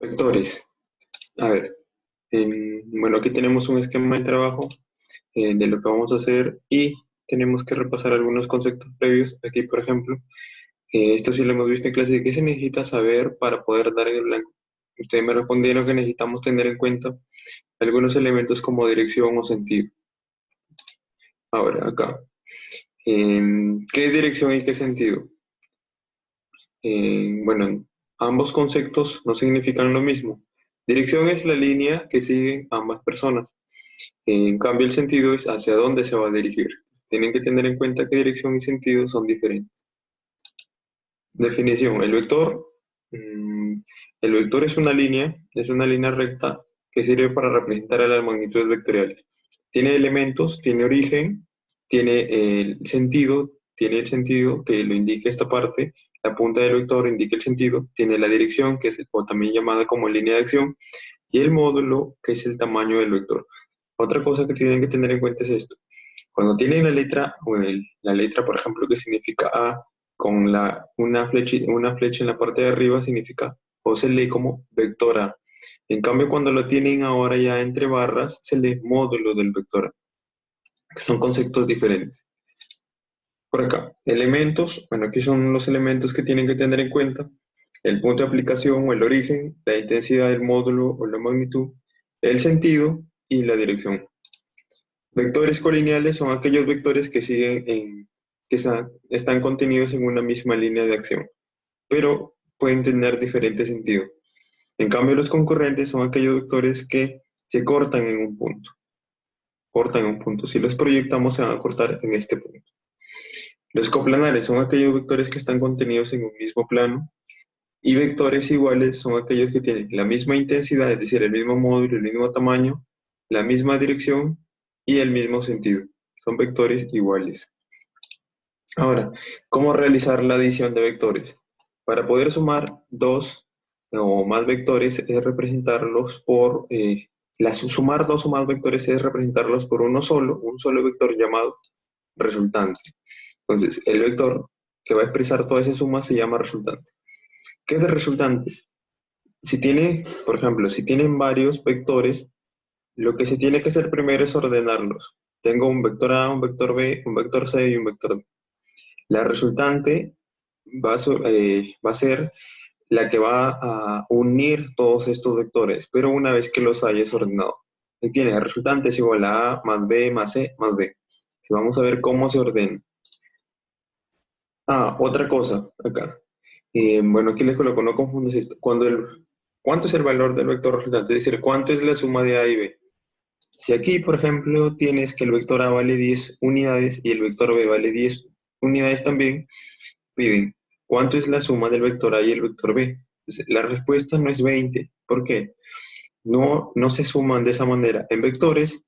Vectores. A ver, bueno, aquí tenemos un esquema de trabajo de lo que vamos a hacer y tenemos que repasar algunos conceptos previos. Aquí, por ejemplo, esto sí lo hemos visto en clase. ¿Qué se necesita saber para poder dar en el blanco? Ustedes me respondieron que necesitamos tener en cuenta algunos elementos como dirección o sentido. Ahora, acá, ¿qué es dirección y qué sentido? Bueno, ambos conceptos no significan lo mismo. Dirección es la línea que siguen ambas personas. En cambio, el sentido es hacia dónde se va a dirigir. Tienen que tener en cuenta que dirección y sentido son diferentes. Definición. El vector es una línea recta que sirve para representar a las magnitudes vectoriales. Tiene elementos, tiene origen, tiene el sentido que lo indica esta parte, la punta del vector indica el sentido, tiene la dirección, que es o también llamada como línea de acción, y el módulo, que es el tamaño del vector. Otra cosa que tienen que tener en cuenta es esto. Cuando tienen la letra, por ejemplo, que significa A, con una flecha en la parte de arriba significa, o se lee como vector A. En cambio, cuando lo tienen ahora ya entre barras, se lee módulo del vector A, que son conceptos diferentes. Por acá, elementos, bueno, aquí son los elementos que tienen que tener en cuenta. El punto de aplicación o el origen, la intensidad del módulo o la magnitud, el sentido y la dirección. Vectores colineales son aquellos vectores que están contenidos en una misma línea de acción, pero pueden tener diferente sentido. En cambio, los concurrentes son aquellos vectores que se cortan en un punto. Cortan en un punto. Si los proyectamos, se van a cortar en este punto. Los coplanares son aquellos vectores que están contenidos en un mismo plano. Y vectores iguales son aquellos que tienen la misma intensidad, es decir, el mismo módulo, el mismo tamaño, la misma dirección y el mismo sentido. Son vectores iguales. Ahora, ¿cómo realizar la adición de vectores? Para poder sumar dos o más vectores es representarlos sumar dos o más vectores es representarlos por un solo vector llamado resultante. Entonces, el vector que va a expresar toda esa suma se llama resultante. ¿Qué es el resultante? Por ejemplo, si tienen varios vectores, lo que se tiene que hacer primero es ordenarlos. Tengo un vector A, un vector B, un vector C y un vector D. La resultante va a ser la que va a unir todos estos vectores, pero una vez que los hayas ordenado. Ahí tienes, el resultante es igual a A más B más C más D. Si vamos a ver cómo se ordena. Otra cosa acá. Bueno, aquí les coloco, no confundes esto. ¿Cuánto es el valor del vector resultante? Es decir, ¿cuánto es la suma de A y B? Si aquí, por ejemplo, tienes que el vector A vale 10 unidades y el vector B vale 10 unidades también, piden, ¿cuánto es la suma del vector A y el vector B? Entonces, la respuesta no es 20. ¿Por qué? No se suman de esa manera. En vectores,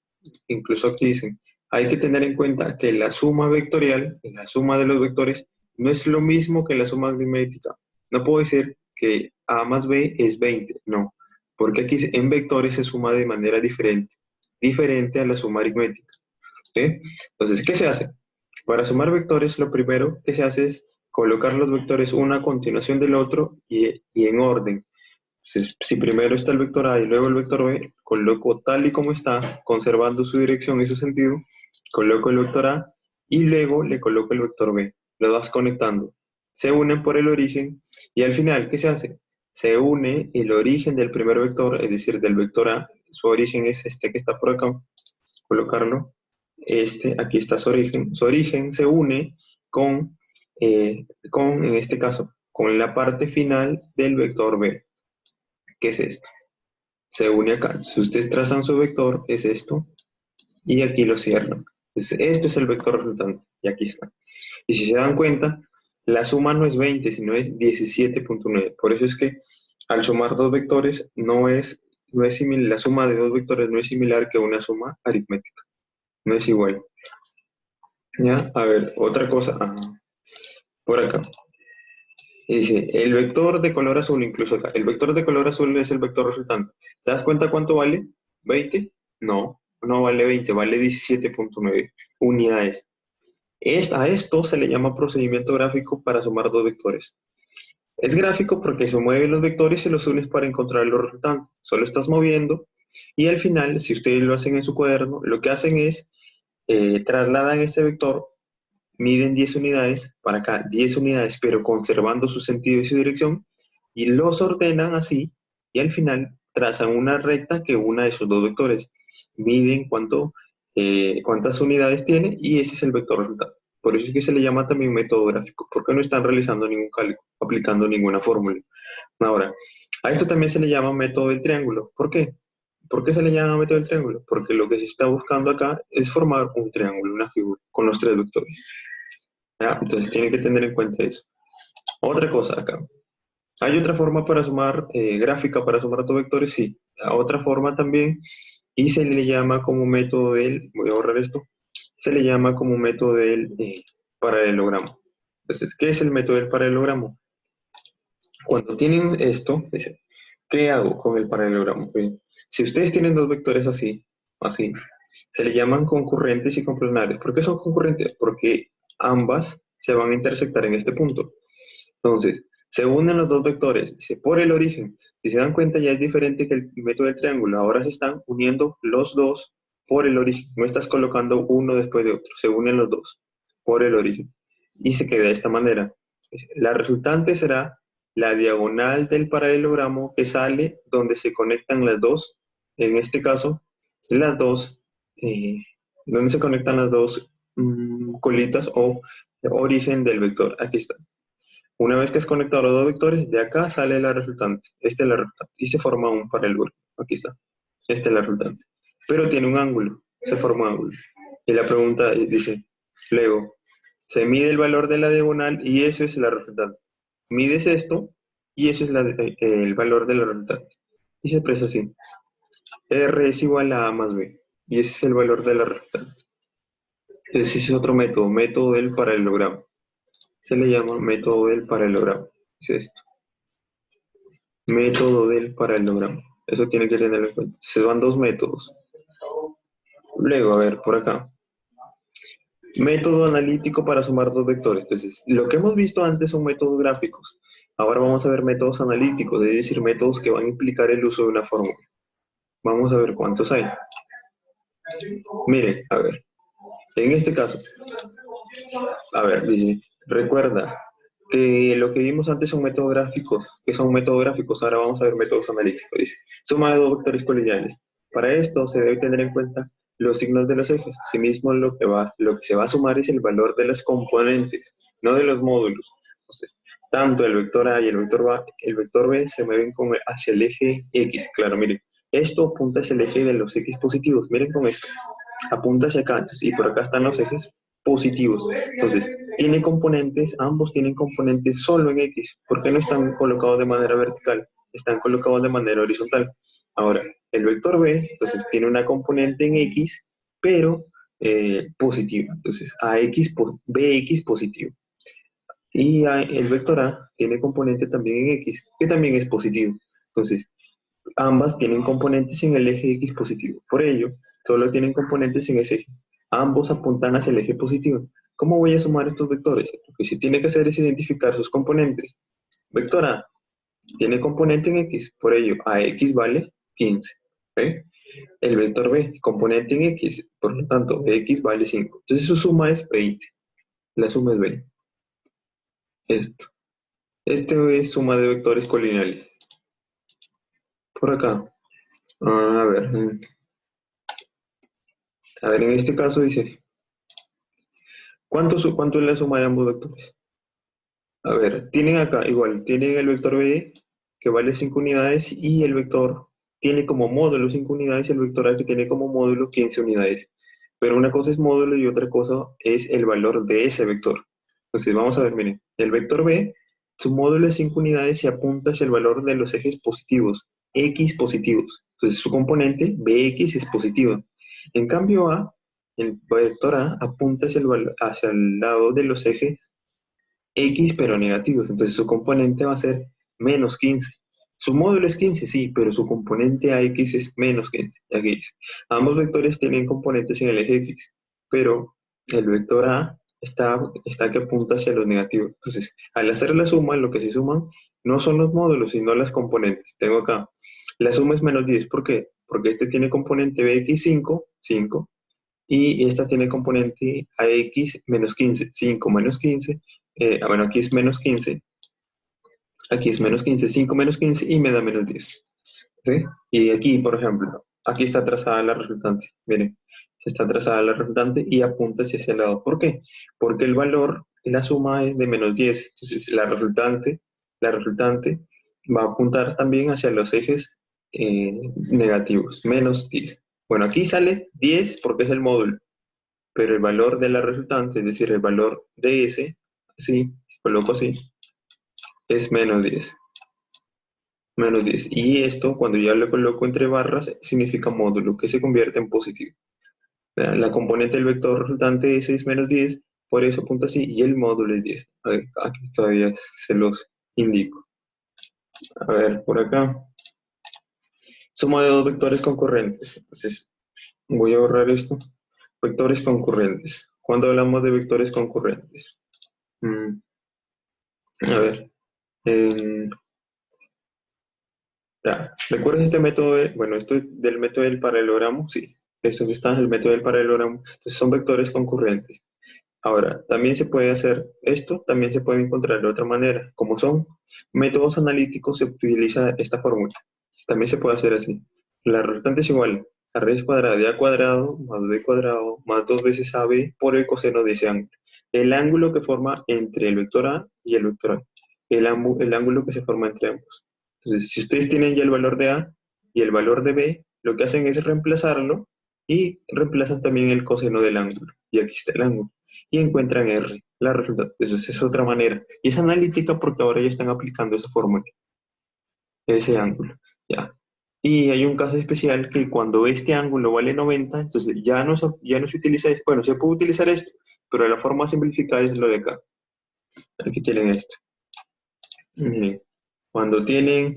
incluso aquí dicen, hay que tener en cuenta que la suma vectorial, la suma de los vectores, no es lo mismo que la suma aritmética. No puedo decir que A más B es 20, no, porque aquí en vectores se suma de manera diferente a la suma aritmética. ¿Sí? Entonces, ¿qué se hace? Para sumar vectores, lo primero que se hace es colocar los vectores uno a continuación del otro y en orden. Si primero está el vector A y luego el vector B, coloco tal y como está, conservando su dirección y su sentido, coloco el vector A y luego le coloco el vector B. Lo vas conectando. Se unen por el origen y al final, ¿qué se hace? Se une el origen del primer vector, es decir, del vector A. Su origen es este que está por acá. Colocarlo. Aquí está su origen. Su origen se une en este caso, con la parte final del vector B, que es esto. Se une acá. Si ustedes trazan su vector, es esto, y aquí lo cierran. Entonces, esto es el vector resultante, y aquí está. Y si se dan cuenta, la suma no es 20, sino es 17.9. Por eso es que al sumar dos vectores, la suma de dos vectores no es similar que una suma aritmética. No es igual. ¿Ya? A ver, otra cosa. Por acá. Dice, el vector de color azul, incluso acá, el vector de color azul es el vector resultante. ¿Te das cuenta cuánto vale? ¿20? No, no vale 20, vale 17.9 unidades. A esto se le llama procedimiento gráfico para sumar dos vectores. Es gráfico porque se mueven los vectores y los unes para encontrar los resultantes. Solo estás moviendo y al final, si ustedes lo hacen en su cuaderno, lo que hacen es trasladan este vector, miden 10 unidades, para acá 10 unidades, pero conservando su sentido y su dirección, y los ordenan así, y al final trazan una recta que una de esos dos vectores. Miden cuántas unidades tiene y ese es el vector resultado. Por eso es que se le llama también método gráfico, porque no están realizando ningún cálculo, aplicando ninguna fórmula. Ahora, a esto también se le llama método del triángulo. ¿Por qué? ¿Por qué se le llama método del triángulo? Porque lo que se está buscando acá es formar un triángulo, una figura, con los tres vectores. ¿Ya? Entonces tienen que tener en cuenta eso. Otra cosa acá. ¿Hay otra forma para sumar, gráfica para sumar dos vectores? Sí. Otra forma también, y se le llama como método del, voy a borrar esto, se le llama como método del paralelogramo. Entonces, ¿qué es el método del paralelogramo? Cuando tienen esto, dice, ¿qué hago con el paralelogramo? Si ustedes tienen dos vectores así, así, se le llaman concurrentes y complementarios. ¿Por qué son concurrentes? Porque ambas se van a intersectar en este punto. Entonces, se unen los dos vectores, dice, por el origen. Si se dan cuenta, ya es diferente que el método del triángulo. Ahora se están uniendo los dos por el origen. No estás colocando uno después de otro. Se unen los dos por el origen. Y se queda de esta manera. La resultante será la diagonal del paralelogramo que sale donde se conectan las dos. En este caso, las dos, donde se conectan las dos colitas o origen del vector. Aquí está. Una vez que has conectado los dos vectores, de acá sale la resultante. Esta es la resultante. Y se forma un paralelo. Aquí está. Esta es la resultante. Pero tiene un ángulo. Se forma un ángulo. Y la pregunta dice, luego, se mide el valor de la diagonal y eso es la resultante. Mides esto y eso es el valor de la resultante. Y se expresa así. R es igual a A más B. Y ese es el valor de la resultante. Ese es otro método, método del paralelogramo. Se le llama método del paralelogramo. Es esto. Método del paralelogramo. Eso tiene que tenerlo en cuenta. Se van dos métodos. Luego, a ver, por acá. Método analítico para sumar dos vectores. Entonces, lo que hemos visto antes son métodos gráficos. Ahora vamos a ver métodos analíticos, es decir, métodos que van a implicar el uso de una fórmula. Vamos a ver cuántos hay. Miren, a ver. En este caso, a ver, dice, recuerda que lo que vimos antes son métodos gráficos, que son métodos gráficos, ahora vamos a ver métodos analíticos. Dice, suma de dos vectores colineales. Para esto se debe tener en cuenta los signos de los ejes. Asimismo, lo que se va a sumar es el valor de las componentes, no de los módulos. Entonces, tanto el vector A y el vector B se mueven hacia el eje X. Claro, miren, esto apunta hacia el eje de los X positivos. Miren con esto, apunta hacia acá, entonces, y por acá están los ejes positivos. Entonces, tiene componentes, ambos tienen componentes solo en X. ¿Por qué no están colocados de manera vertical? Están colocados de manera horizontal. Ahora, el vector B, entonces, tiene una componente en X, pero positiva. Entonces, AX por BX positivo. Y el vector A tiene componente también en X, que también es positivo. Entonces, ambas tienen componentes en el eje X positivo. Por ello, solo tienen componentes en ese eje. Ambos apuntan hacia el eje positivo. ¿Cómo voy a sumar estos vectores? Lo que sí tiene que hacer es identificar sus componentes. Vector A tiene componente en X, por ello AX vale 15. ¿Ve? El vector B, componente en X, por lo tanto, X vale 5. Entonces su suma es 20. La suma es 20. Esto. Este es suma de vectores colineales. Por acá. A ver. A ver, en este caso dice, ¿cuánto es la suma de ambos vectores? A ver, tienen acá, igual, tienen el vector B que vale 5 unidades y el vector tiene como módulo 5 unidades y el vector A que tiene como módulo 15 unidades. Pero una cosa es módulo y otra cosa es el valor de ese vector. Entonces vamos a ver, miren, el vector B, su módulo es 5 unidades y apunta hacia el valor de los ejes positivos, X positivos. Entonces su componente BX es positiva. En cambio A, el vector A apunta hacia el lado de los ejes X pero negativos, entonces su componente va a ser menos 15. Su módulo es 15, sí, pero su componente AX es menos 15. Aquí dice. Ambos vectores tienen componentes en el eje X, pero el vector A está que apunta hacia los negativos. Entonces, al hacer la suma, lo que se suman no son los módulos, sino las componentes. Tengo acá, la suma es menos 10, ¿por qué? Porque este tiene componente bx 5, y esta tiene componente ax menos 15, 5 menos 15, bueno, aquí es menos 15, 5 menos 15 y me da menos 10. ¿Sí? Y aquí, por ejemplo, aquí está trazada la resultante. Miren, está trazada la resultante y apunta hacia ese lado. ¿Por qué? Porque el valor, la suma es de menos 10. Entonces, la resultante va a apuntar también hacia los ejes negativos, menos 10. Bueno, aquí sale 10 porque es el módulo, pero el valor de la resultante, es decir, el valor de ese, así, si coloco así, es menos 10. Menos 10. Y esto, cuando ya lo coloco entre barras, significa módulo, que se convierte en positivo. La componente del vector resultante es menos 10, por eso apunta así, y el módulo es 10. A ver, aquí todavía se los indico. A ver, por acá. Suma de dos vectores concurrentes. Entonces, voy a borrar esto. Vectores concurrentes. ¿Cuándo hablamos de vectores concurrentes? Mm, a ver. en- ¿Recuerdas este método? Bueno, esto es del método del paralelogramo, sí. Esto que está en el método del paralelogramo. Entonces son vectores concurrentes. Ahora, también se puede hacer esto, también se puede encontrar de otra manera. Como son métodos analíticos, se utiliza esta fórmula. También se puede hacer así. La resultante es igual a raíz cuadrada de a cuadrado más b cuadrado más 2 veces ab por el coseno de ese ángulo. El ángulo que forma entre el vector a y el vector a. El ángulo que se forma entre ambos. Entonces, si ustedes tienen ya el valor de a y el valor de b, lo que hacen es reemplazarlo y reemplazan también el coseno del ángulo. Y aquí está el ángulo y encuentran R, la resultante. Eso es otra manera. Y es analítica porque ahora ya están aplicando esa fórmula, ese ángulo. ¿Ya? Y hay un caso especial que cuando este ángulo vale 90, entonces ya no se utiliza esto. Bueno, se puede utilizar esto, pero la forma simplificada es lo de acá. Aquí tienen esto. Miren, cuando tienen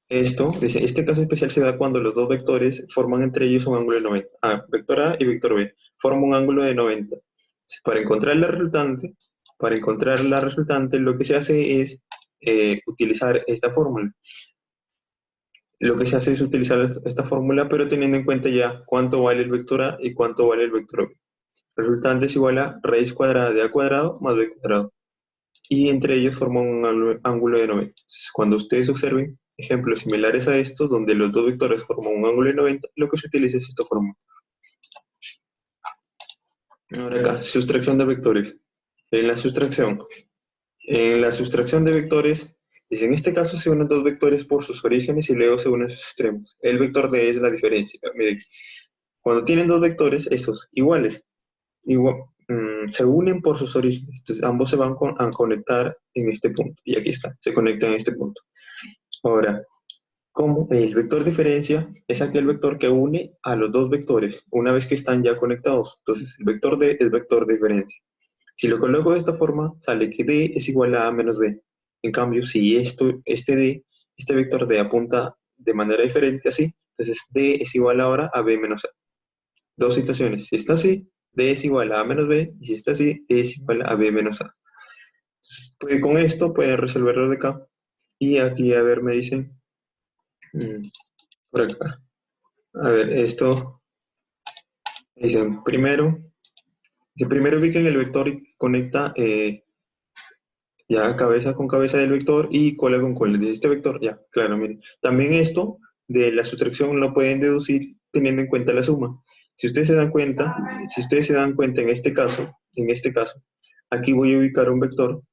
esto, dice, este caso especial se da cuando los dos vectores forman entre ellos un ángulo de 90. Vector A y vector B forman un ángulo de 90. Para encontrar la resultante, lo que se hace es utilizar esta fórmula. Lo que se hace es utilizar esta fórmula, pero teniendo en cuenta ya cuánto vale el vector A y cuánto vale el vector B. Resultante es igual a raíz cuadrada de A cuadrado más B cuadrado. Y entre ellos forman un ángulo de 90. Entonces, cuando ustedes observen ejemplos similares a estos, donde los dos vectores forman un ángulo de 90, lo que se utiliza es esta fórmula. Ahora acá, sustracción de vectores. En la sustracción, En la sustracción de vectores, en este caso se unen dos vectores por sus orígenes y luego se unen sus extremos. El vector de es la diferencia. Miren, cuando tienen dos vectores, esos iguales, se unen por sus orígenes. Entonces ambos se van a conectar en este punto. Y aquí está, se conectan en este punto. Ahora, ¿cómo? El vector diferencia es aquel vector que une a los dos vectores una vez que están ya conectados. Entonces el vector D es vector diferencia. Si lo coloco de esta forma, sale que D es igual a A menos B. En cambio, si este vector D apunta de manera diferente así, entonces D es igual ahora a B menos A. Dos situaciones. Si está así, D es igual a A menos B, y si está así, D es igual a B menos A. Pues con esto pueden resolverlo de acá. Y aquí, a ver, me dicen, mm, por acá. A ver, esto, dicen, primero ubiquen el vector y conecta ya cabeza con cabeza del vector y cola con cola de este vector, ya, claro, miren. También esto de la sustracción lo pueden deducir teniendo en cuenta la suma. Si ustedes se dan cuenta en este caso, aquí voy a ubicar un vector,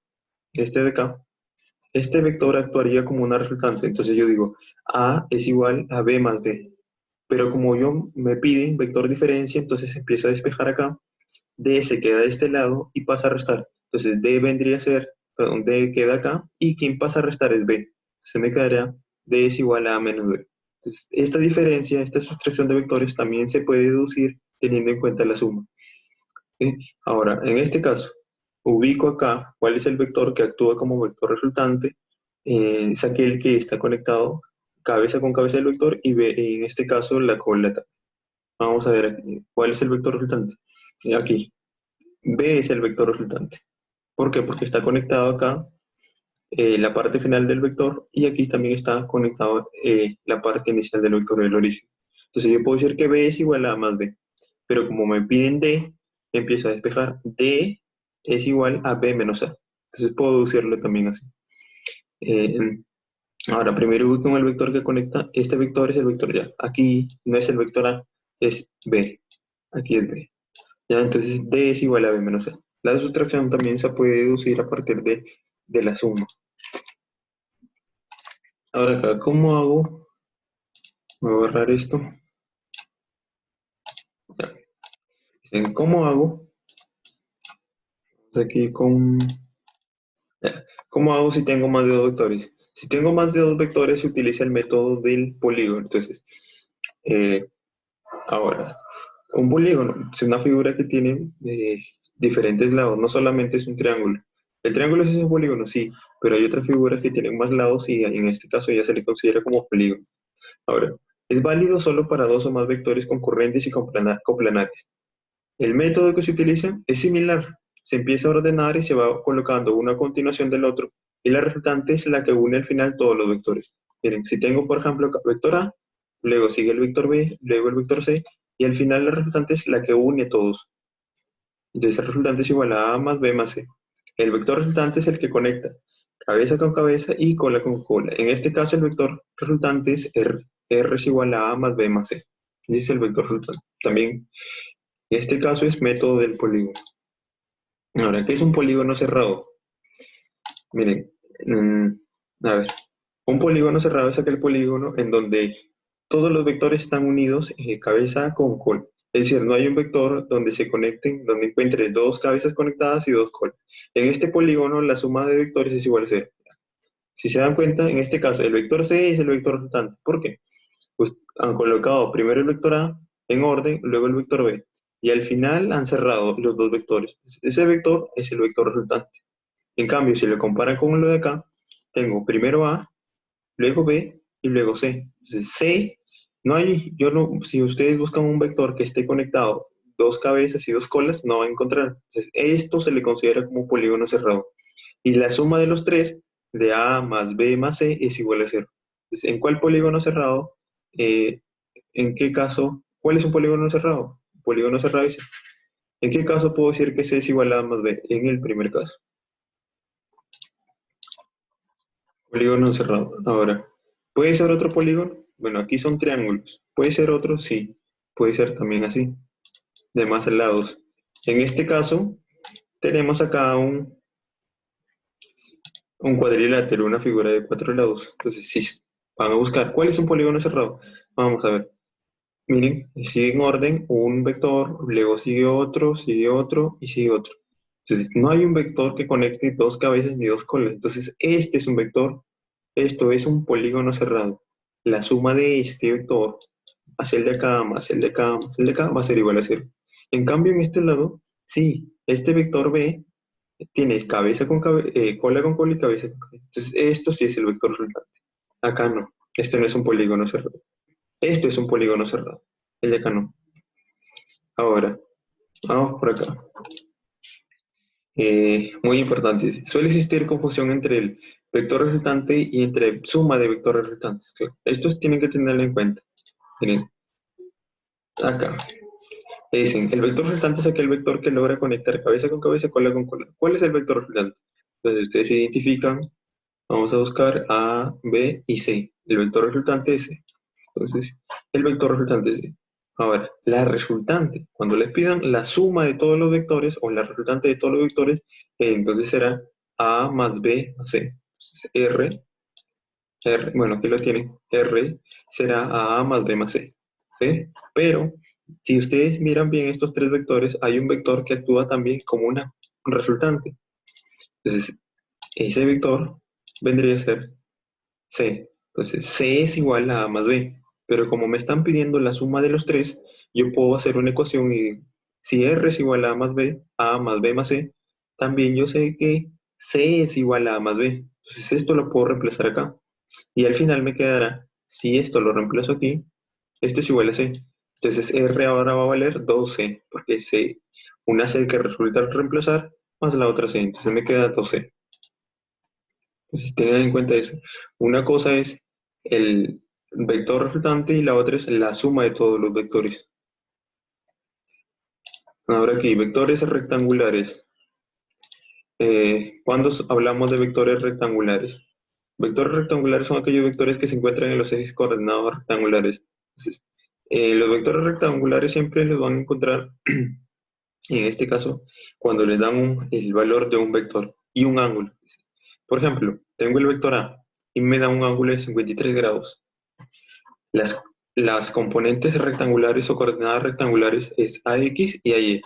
este de acá. Este vector actuaría como una resultante, entonces yo digo, A es igual a B más D. Pero como yo me piden vector diferencia, entonces empiezo a despejar acá, D se queda de este lado y pasa a restar. Entonces D vendría a ser, perdón, D queda acá y quien pasa a restar es B. Se me quedaría D es igual a menos B. Entonces, esta diferencia, esta sustracción de vectores también se puede deducir teniendo en cuenta la suma. ¿Sí? Ahora, en este caso, ubico acá cuál es el vector que actúa como vector resultante. Es aquel que está conectado cabeza con cabeza del vector y B, en este caso la cola. Vamos a ver aquí, cuál es el vector resultante. Aquí, B es el vector resultante. ¿Por qué? Porque está conectado acá la parte final del vector y aquí también está conectado la parte inicial del vector del origen. Entonces yo puedo decir que B es igual a A más B, pero como me piden D, empiezo a despejar. D es igual a B menos A. Entonces puedo deducirlo también así. Eh, Ahora, primero voy con el vector que conecta. Este vector es el vector ya. Aquí no es el vector A, es B. Aquí es B. Ya, entonces D es igual a B menos A. La sustracción también se puede deducir a partir de la suma. Ahora acá, ¿cómo hago? Voy a borrar esto. Ya. ¿Cómo hago? Aquí con... ya. ¿Cómo hago si tengo más de dos vectores? Si tengo más de dos vectores, se utiliza el método del polígono. Entonces, eh, ahora, un polígono es una figura que tiene diferentes lados, no solamente es un triángulo. El triángulo es un polígono, sí, pero hay otras figuras que tienen más lados y en este caso ya se le considera como polígono. Ahora, es válido solo para dos o más vectores concurrentes y coplanares. El método que se utiliza es similar. Se empieza a ordenar y se va colocando uno a continuación del otro, y la resultante es la que une al final todos los vectores. Miren, si tengo, por ejemplo, vector A, luego sigue el vector B, luego el vector C, y al final la resultante es la que une todos. Entonces, el resultante es igual a más B más C. El vector resultante es el que conecta cabeza con cabeza y cola con cola. En este caso, el vector resultante es R. R es igual a más B más C. Ese es el vector resultante. También, en este caso, es método del polígono. Ahora, ¿qué es un polígono cerrado? Miren, a ver, un polígono cerrado es aquel polígono en donde todos los vectores están unidos cabeza con cola. Es decir, no hay un vector donde se conecten, donde encuentre dos cabezas conectadas y dos colas. En este polígono, la suma de vectores es igual a cero. Si se dan cuenta, en este caso, el vector C es el vector resultante. ¿Por qué? Pues han colocado primero el vector A en orden, luego el vector B. Y al final han cerrado los dos vectores. Ese vector es el vector resultante. En cambio, si lo comparan con lo de acá, tengo primero A, luego B y luego C. Entonces, C, no hay, yo no, si ustedes buscan un vector que esté conectado dos cabezas y dos colas, no van a encontrar. Entonces, esto se le considera como un polígono cerrado. Y la suma de los tres, de A más B más C, es igual a cero. Entonces, ¿en cuál polígono cerrado? eh, ¿En qué caso? ¿Cuál es un polígono cerrado? Un polígono cerrado es este. ¿En qué caso puedo decir que C es igual a A más B? En el primer caso. Polígono cerrado. Ahora, ¿puede ser otro polígono? Bueno, aquí son triángulos. ¿Puede ser otro? Sí. Puede ser también así, de más lados. En este caso, tenemos acá un cuadrilátero, una figura de cuatro lados. Entonces, si van a buscar, ¿cuál es un polígono cerrado? Vamos a ver. Miren, sigue en orden un vector, luego sigue otro y sigue otro. Entonces, no hay un vector que conecte dos cabezas ni dos colas. Entonces, este es un vector. Esto es un polígono cerrado. La suma de este vector más el de acá, más el de acá, más el de acá, va a ser igual a cero. En cambio, en este lado, sí, este vector B tiene cola con cola y cabeza con cabeza. Entonces, esto sí es el vector resultante. Acá no. Este no es un polígono cerrado. Esto es un polígono cerrado. El de acá no. Ahora, vamos por acá. Muy importante. Suele existir confusión entre el vector resultante y entre suma de vectores resultantes. Claro, estos tienen que tenerlo en cuenta. Miren, acá. Dicen, el vector resultante es aquel vector que logra conectar cabeza con cabeza, cola con cola. ¿Cuál es el vector resultante? Entonces, ustedes identifican, vamos a buscar A, B y C. El vector resultante es C. Entonces, el vector resultante es C. Ahora, la resultante, cuando les pidan la suma de todos los vectores o la resultante de todos los vectores, entonces será A más B más C. Entonces, bueno, aquí lo tienen, R será A más B más C. ¿Sí? Pero, si ustedes miran bien estos tres vectores, hay un vector que actúa también como una resultante. Entonces, ese vector vendría a ser C. Entonces, C es igual a A más B. Pero como me están pidiendo la suma de los tres, yo puedo hacer una ecuación y si R es igual a A más B, A más B más C, también yo sé que C es igual a A más B. Entonces, esto lo puedo reemplazar acá. Y al final me quedará, si esto lo reemplazo aquí, esto es igual a C. Entonces, R ahora va a valer 2C, porque C, una C que resulta al reemplazar, más la otra C. Entonces me queda 2C. Entonces tengan en cuenta eso. Una cosa es el vector resultante y la otra es la suma de todos los vectores. Ahora aquí, vectores rectangulares. ¿Cuándo hablamos de vectores rectangulares? Vectores rectangulares son aquellos vectores que se encuentran en los ejes coordenados rectangulares. Entonces, los vectores rectangulares siempre los van a encontrar, en este caso, cuando les dan el valor de un vector y un ángulo. Por ejemplo, tengo el vector A y me da un ángulo de 53 grados. Las, las componentes rectangulares o coordenadas rectangulares es AX y AY.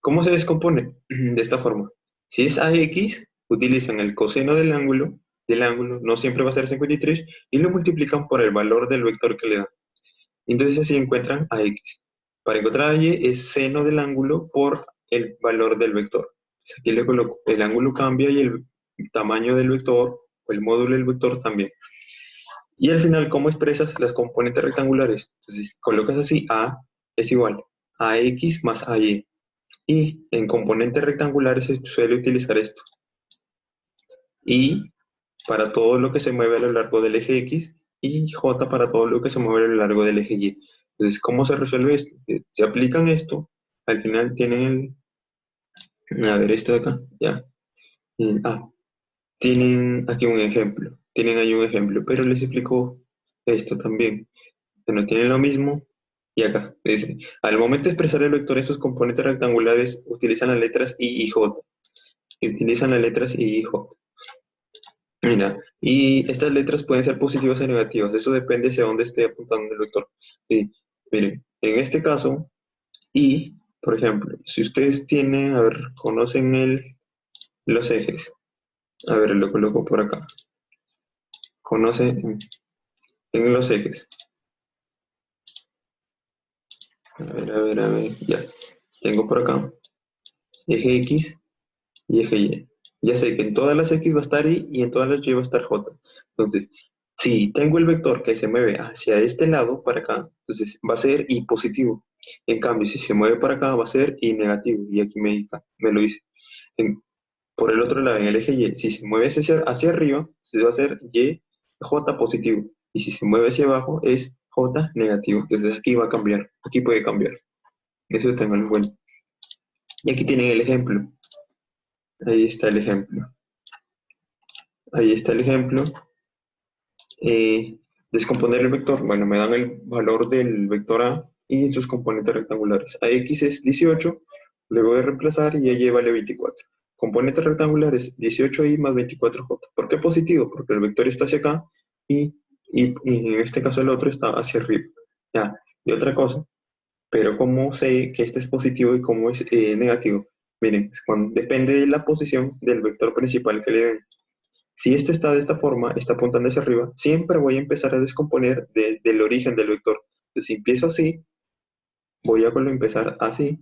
¿Cómo se descompone? De esta forma. Si es AX, utilizan el coseno del ángulo no siempre va a ser 53, y lo multiplican por el valor del vector que le dan. Entonces así encuentran AX. Para encontrar AY es seno del ángulo por el valor del vector. Entonces aquí le coloco, el ángulo cambia y el tamaño del vector o el módulo del vector también. Y al final, ¿cómo expresas las componentes rectangulares? Entonces colocas así, A es igual a X más AY. Y en componentes rectangulares se suele utilizar esto. Y para todo lo que se mueve a lo largo del eje X y J para todo lo que se mueve a lo largo del eje Y. Entonces, ¿cómo se resuelve esto? Se aplican esto, al final tienen a ver, esto de acá, ya. Tienen aquí un ejemplo. Tienen ahí un ejemplo, pero les explico esto también. Bueno, tienen lo mismo y acá. Dice, al momento de expresar el vector en sus componentes rectangulares, utilizan las letras I y J. Utilizan las letras I y J. Mira, y estas letras pueden ser positivas o negativas, eso depende hacia dónde esté apuntando el vector. Sí, miren, en este caso, y, por ejemplo, si ustedes tienen, a ver, conocen los ejes, a ver, lo coloco por acá, conocen en los ejes, a ver, ya, tengo por acá, eje X y eje Y. Ya sé que en todas las X va a estar Y y en todas las Y va a estar J. Entonces, si tengo el vector que se mueve hacia este lado, para acá, entonces va a ser Y positivo. En cambio, si se mueve para acá, va a ser Y negativo. Y aquí me lo dice. En- por el otro lado, en el eje Y, si se mueve hacia arriba, entonces va a ser Y, J positivo. Y si se mueve hacia abajo, es J negativo. Entonces aquí va a cambiar. Aquí puede cambiar. Eso tengo en cuenta. Y aquí tienen el ejemplo. Ahí está el ejemplo. Ahí está el ejemplo. Descomponer el vector, bueno, me dan el valor del vector A y sus componentes rectangulares. AX es 18, luego voy a reemplazar y Y vale 24. Componentes rectangulares, 18Y más 24J. ¿Por qué positivo? Porque el vector está hacia acá y en este caso el otro está hacia arriba. Ya, y otra cosa, pero ¿cómo sé que este es positivo y cómo es negativo? Miren, depende de la posición del vector principal que le den. Si esto está de esta forma, está apuntando hacia arriba, siempre voy a empezar a descomponer del origen del vector. Entonces, si empiezo así, voy a empezar así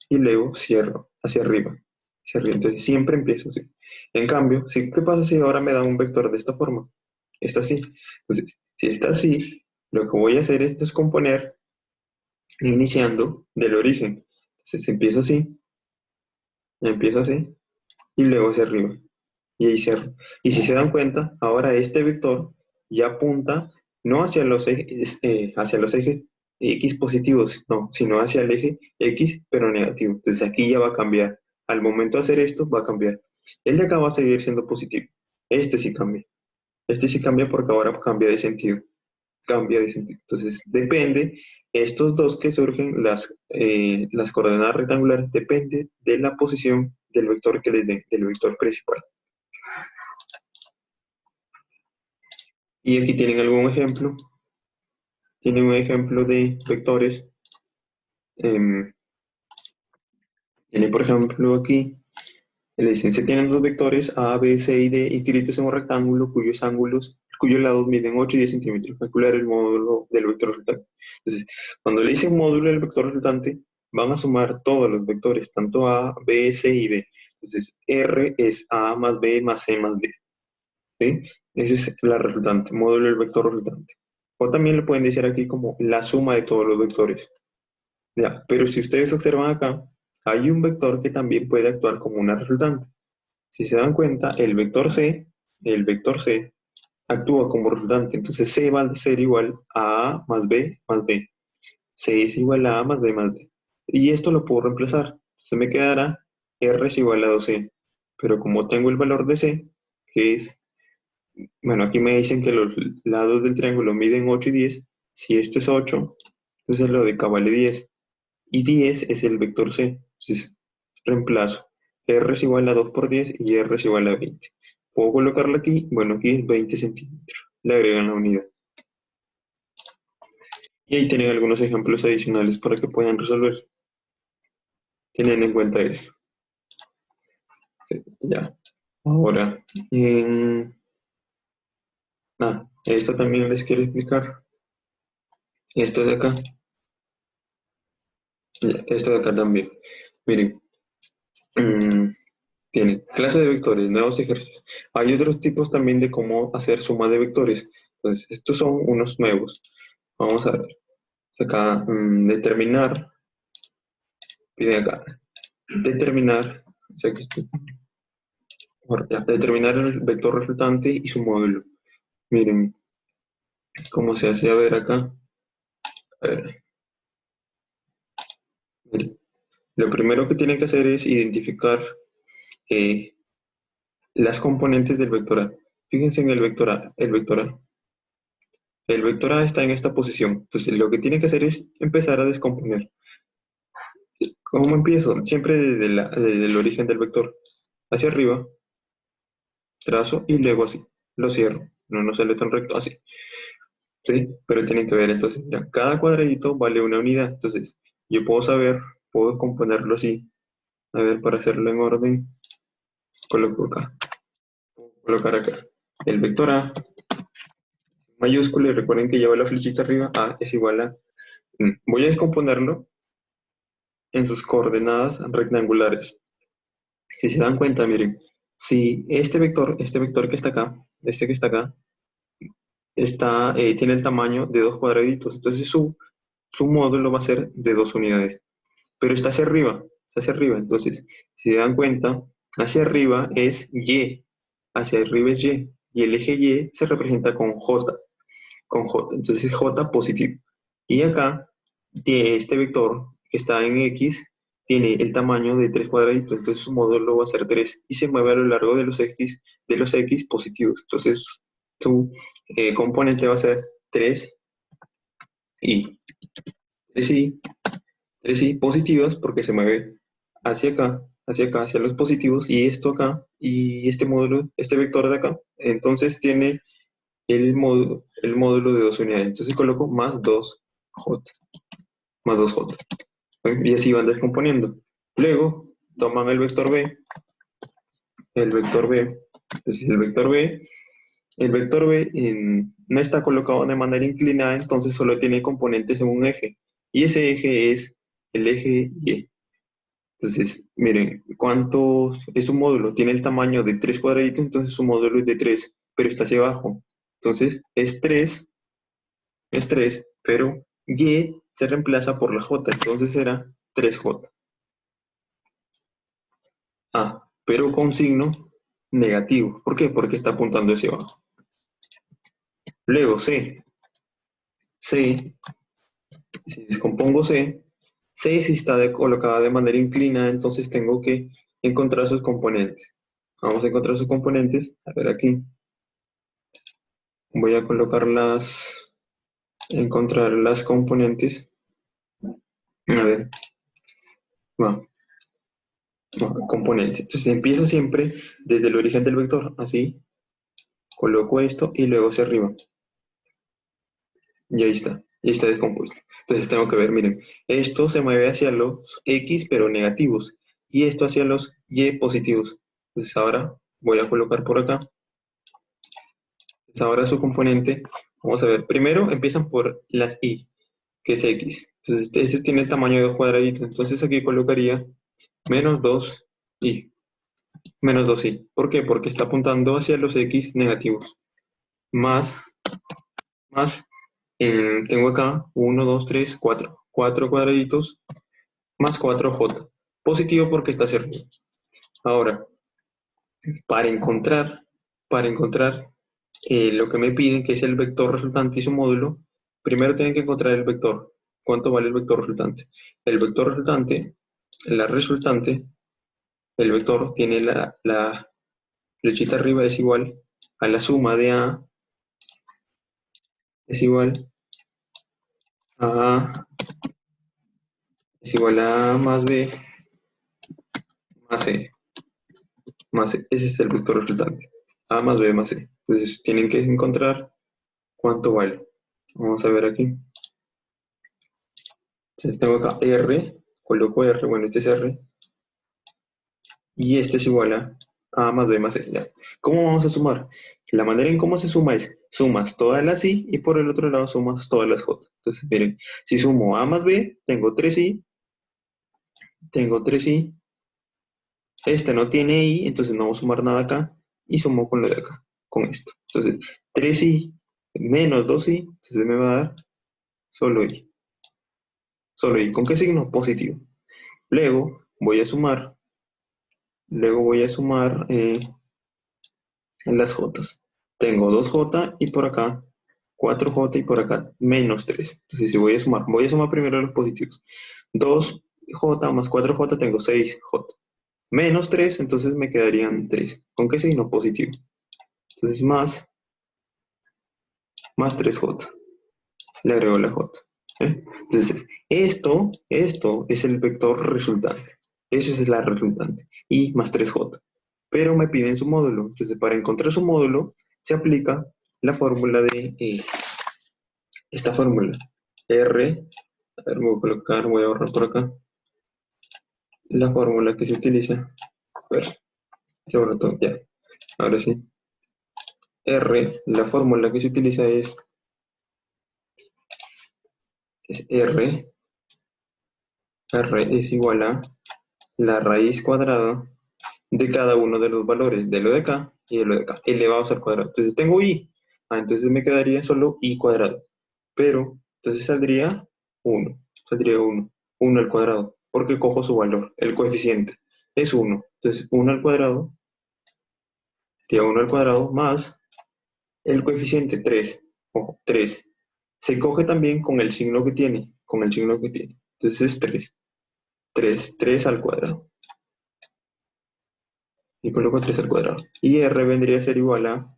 y luego cierro hacia arriba. Hacia arriba. Entonces, siempre empiezo así. En cambio, ¿qué pasa si ahora me da un vector de esta forma? Está así. Entonces, si está así, lo que voy a hacer es descomponer iniciando del origen. Entonces, empiezo así y luego hacia arriba. Y ahí cierro. Y si se dan cuenta, ahora este vector ya apunta no hacia los ejes X positivos, no, sino hacia el eje X, pero negativo. Entonces aquí ya va a cambiar. Al momento de hacer esto, va a cambiar. El de acá va a seguir siendo positivo. Este sí cambia. Este sí cambia porque ahora cambia de sentido. Cambia de sentido. Entonces depende, estos dos que surgen, las coordenadas rectangulares, depende de la posición del vector que les den, del vector principal. Y aquí tienen algún ejemplo. Tienen un ejemplo de vectores. em, Tiene, por ejemplo, aquí, le dicen, se tienen dos vectores A, B, C y D inscritos en un rectángulo cuyos lados miden 8 y 10 centímetros. Calcular el módulo del vector resultante. Entonces, cuando le dicen módulo del vector resultante, van a sumar todos los vectores, tanto A, B, C y D. Entonces, R es A más B más C más D. ¿Sí? Esa es la resultante, módulo del vector resultante. O también lo pueden decir aquí como la suma de todos los vectores. Ya, pero si ustedes observan acá, hay un vector que también puede actuar como una resultante. Si se dan cuenta, el vector C el vector C actúa como resultante. Entonces C va a ser igual a A más B más D. C es igual a A más B más D. Y esto lo puedo reemplazar. Se me quedará R es igual a 2C. Pero como tengo el valor de C, que es, bueno, aquí me dicen que los lados del triángulo miden 8 y 10. Si esto es 8, entonces lo de acá vale 10. Y 10 es el vector C. Entonces reemplazo. R es igual a 2 por 10 y R es igual a 20. Puedo colocarlo aquí. Bueno, aquí es 20 centímetros. Le agregan la unidad. Y ahí tienen algunos ejemplos adicionales para que puedan resolver, teniendo en cuenta eso. Ya. Ahora, esto también les quiero explicar. Esto de acá. Ya, esto de acá también. Miren, mm, tienen clase de vectores, nuevos ejercicios. Hay otros tipos también de cómo hacer suma de vectores. Entonces, estos son unos nuevos. Vamos a ver. Acá, determinar. Piden acá. Determinar. O sea, determinar el vector resultante y su módulo. Miren cómo se hace. A ver acá. A ver, miren. Lo primero que tienen que hacer es identificar eh, las componentes del vector A. Fíjense en el vector A. El vector A. El vector A está en esta posición. Entonces, lo que tienen que hacer es empezar a descomponer. ¿Cómo empiezo? Siempre desde el origen del vector. Hacia arriba, trazo y luego así. Lo cierro. No sale tan recto así. ¿Sí? Pero tienen que ver, entonces, mira, cada cuadradito vale una unidad. Entonces, yo puedo saber, puedo componerlo así. A ver, para hacerlo en orden, coloco acá. Puedo colocar acá. El vector A mayúsculo y recuerden que lleva la flechita arriba. A es igual a. Voy a descomponerlo en sus coordenadas rectangulares. Si se dan cuenta, miren, si este vector que está acá, este que está acá, tiene el tamaño de dos cuadraditos, entonces su módulo va a ser de dos unidades, pero está hacia arriba, entonces, si se dan cuenta, hacia arriba es Y, hacia arriba es y el eje Y se representa con J, entonces es J positivo. Y acá, este vector que está en X tiene el tamaño de tres cuadraditos, entonces su módulo va a ser 3 y se mueve a lo largo de los X positivos. Entonces su componente va a ser 3y. 3y, 3y positivas porque se mueve hacia acá, hacia los positivos, y esto acá, y este módulo, este vector de acá, entonces tiene el módulo de dos unidades. Entonces coloco más 2j, más 2j. ¿Ven? Y así van descomponiendo. Luego toman el vector B, entonces el vector B no está colocado de manera inclinada, entonces solo tiene componentes en un eje. Y ese eje es el eje Y. Entonces, miren, ¿cuánto es su módulo? Tiene el tamaño de 3 cuadraditos, entonces su módulo es de 3, pero está hacia abajo. Entonces, es 3, pero Y se reemplaza por la J, entonces será 3J. Pero con signo negativo. ¿Por qué? Porque está apuntando hacia abajo. Luego C, si descompongo C si está colocada de manera inclinada, entonces tengo que encontrar sus componentes. Vamos a encontrar sus componentes. A ver aquí. Voy a encontrar las componentes. A ver, va, componentes. Entonces empiezo siempre desde el origen del vector, así. Coloco esto y luego hacia arriba. Y ahí está descompuesto. Entonces tengo que ver, miren, esto se mueve hacia los X pero negativos y esto hacia los Y positivos. Entonces ahora voy a colocar por acá. Entonces ahora su componente, vamos a ver, primero empiezan por las Y, que es X. Entonces este tiene el tamaño de dos cuadraditos, entonces aquí colocaría menos 2Y, menos 2Y. ¿Por qué? Porque está apuntando hacia los X negativos. Más, más tengo acá 1, 2, 3, 4. 4 cuadraditos más 4J. Positivo porque está hacia arriba. Ahora, para encontrar, para encontrar lo que me piden, que es el vector resultante y su módulo, primero tienen que encontrar el vector. ¿Cuánto vale el vector resultante? El vector resultante, la resultante, el vector tiene la flechita arriba es igual a la suma de A, es igual a, es igual a más B más C, más C. Ese es el vector resultante. A más B más C. Entonces tienen que encontrar cuánto vale. Vamos a ver aquí. Entonces tengo acá R, coloco R, bueno, este es R, y este es igual a más B más C. Ya. ¿Cómo vamos a sumar? La manera en cómo se suma es, sumas todas las I y por el otro lado sumas todas las J. Entonces, miren, si sumo A más B, tengo 3I, este no tiene I, entonces no voy a sumar nada acá, y sumo con lo de acá, con esto. Entonces, 3I menos 2I, entonces me va a dar solo I. Solo I. ¿Con qué signo? Positivo. Luego voy a sumar, en las J. Tengo 2J y por acá 4J y por acá menos 3. Entonces, si voy a sumar primero los positivos. 2J más 4J tengo 6J. Menos 3, entonces me quedarían 3. ¿Con qué signo? Positivo. Entonces, más 3J. Le agrego la J. ¿Eh? Entonces, esto es el vector resultante. Eso es la resultante. Y más 3J. Pero me piden su módulo. Entonces, para encontrar su módulo, se aplica la fórmula de esta fórmula. R, a ver, voy a borrar por acá. La fórmula que se utiliza. A ver, se borró todo, ya. Ahora sí. R, la fórmula que se utiliza es R es igual a la raíz cuadrada de cada uno de los valores, de lo de acá y de lo de acá, elevados al cuadrado. Entonces tengo I, entonces me quedaría solo I cuadrado, pero entonces saldría 1 al cuadrado, porque cojo su valor, el coeficiente es 1, entonces 1 al cuadrado sería 1 al cuadrado más el coeficiente 3, ojo, 3, se coge también con el signo que tiene, entonces es 3 al cuadrado. Y coloco 3 al cuadrado. Y R vendría a ser igual a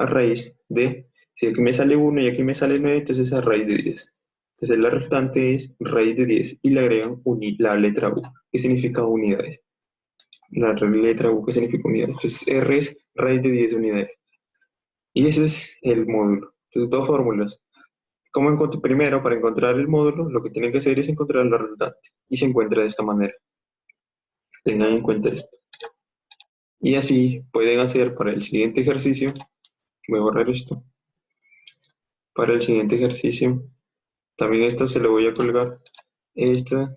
raíz de, si aquí me sale 1 y aquí me sale 9, entonces a raíz de 10. Entonces la resultante es raíz de 10 y le agregan la letra U, que significa unidades. La letra U que significa unidades. Entonces R es raíz de 10 unidades. Y ese es el módulo. Entonces dos fórmulas. Primero, para encontrar el módulo, lo que tienen que hacer es encontrar la resultante. Y se encuentra de esta manera. Tengan en cuenta esto. Y así pueden hacer para el siguiente ejercicio, voy a borrar esto, para el siguiente ejercicio, también esto se lo voy a colgar, esta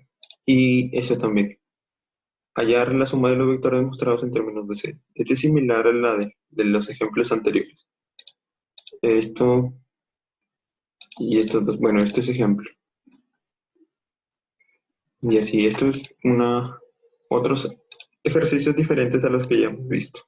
y esto también. Hallar la suma de los vectores demostrados en términos de C. Este es similar a la de los ejemplos anteriores. Esto y estos dos, bueno, este es ejemplo. Y así, esto es otros ejercicios diferentes a los que ya hemos visto.